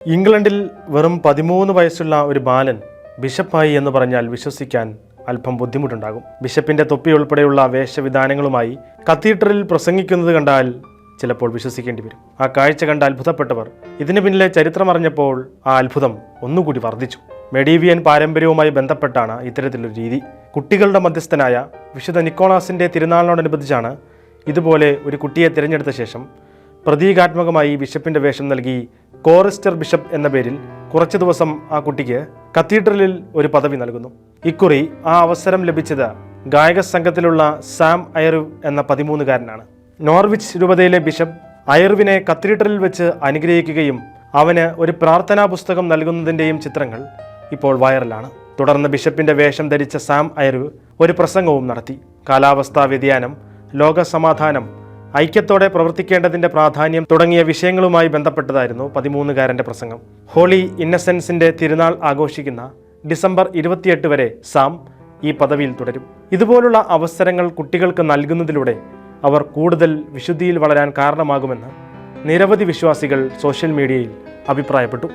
ഇംഗ്ലണ്ടിൽ വെറും 13 വയസ്സുള്ള ഒരു ബാലൻ ബിഷപ്പായി എന്ന് പറഞ്ഞാൽ വിശ്വസിക്കാൻ അല്പം ബുദ്ധിമുട്ടുണ്ടാകും. ബിഷപ്പിന്റെ തൊപ്പി ഉൾപ്പെടെയുള്ള വേഷവിധാനങ്ങളുമായി കത്തീഡ്രലിൽ പ്രസംഗിക്കുന്നത് കണ്ടാൽ ചിലപ്പോൾ വിശ്വസിക്കേണ്ടി വരും. ആ കാഴ്ച കണ്ട് അത്ഭുതപ്പെട്ടവർ ഇതിന് പിന്നിലെ ചരിത്രമറിഞ്ഞപ്പോൾ ആ അത്ഭുതം ഒന്നുകൂടി വർദ്ധിച്ചു. മെഡീവിയൻ പാരമ്പര്യവുമായി ബന്ധപ്പെട്ടാണ് ഇത്തരത്തിലൊരു രീതി. കുട്ടികളുടെ മധ്യസ്ഥനായ വിശുദ്ധ നിക്കോളാസിന്റെ തിരുനാളിനോടനുബന്ധിച്ചാണ് ഇതുപോലെ ഒരു കുട്ടിയെ തിരഞ്ഞെടുത്ത ശേഷം പ്രതീകാത്മകമായി ബിഷപ്പിന്റെ വേഷം നൽകി കോറിസ്റ്റർ ബിഷപ്പ് എന്ന പേരിൽ കുറച്ചു ദിവസം ആ കുട്ടിക്ക് കത്തീഡ്രലിൽ ഒരു പദവി നൽകുന്നു. ഇക്കുറി ആ അവസരം ലഭിച്ചത് ഗായക സംഘത്തിലുള്ള സാം അയർവ് എന്ന 13-കാരനാണ്. നോർവിച്ച് രൂപതയിലെ ബിഷപ്പ് അയർവിനെ കത്തീഡ്രലിൽ വെച്ച് അനുഗ്രഹിക്കുകയും അവന് ഒരു പ്രാർത്ഥനാ പുസ്തകം നൽകുന്നതിൻ്റെയും ചിത്രങ്ങൾ ഇപ്പോൾ വൈറലാണ്. തുടർന്ന് ബിഷപ്പിന്റെ വേഷം ധരിച്ച സാം അയർവ് ഒരു പ്രസംഗവും നടത്തി. കാലാവസ്ഥാ വ്യതിയാനം, ലോകസമാധാനം, ഐക്യത്തോടെ പ്രവർത്തിക്കേണ്ടതിൻ്റെ പ്രാധാന്യം തുടങ്ങിയ വിഷയങ്ങളുമായി ബന്ധപ്പെട്ടതായിരുന്നു 13-കാരൻ്റെ പ്രസംഗം. ഹോളി ഇന്നസെൻസിൻ്റെ തിരുനാൾ ആഘോഷിക്കുന്ന ഡിസംബർ 28 വരെ സാം ഈ പദവിയിൽ തുടരും. ഇതുപോലുള്ള അവസരങ്ങൾ കുട്ടികൾക്ക് നൽകുന്നതിലൂടെ അവർ കൂടുതൽ വിശുദ്ധിയിൽ വളരാൻ കാരണമാകുമെന്ന് നിരവധി വിശ്വാസികൾ സോഷ്യൽ മീഡിയയിൽ അഭിപ്രായപ്പെട്ടു.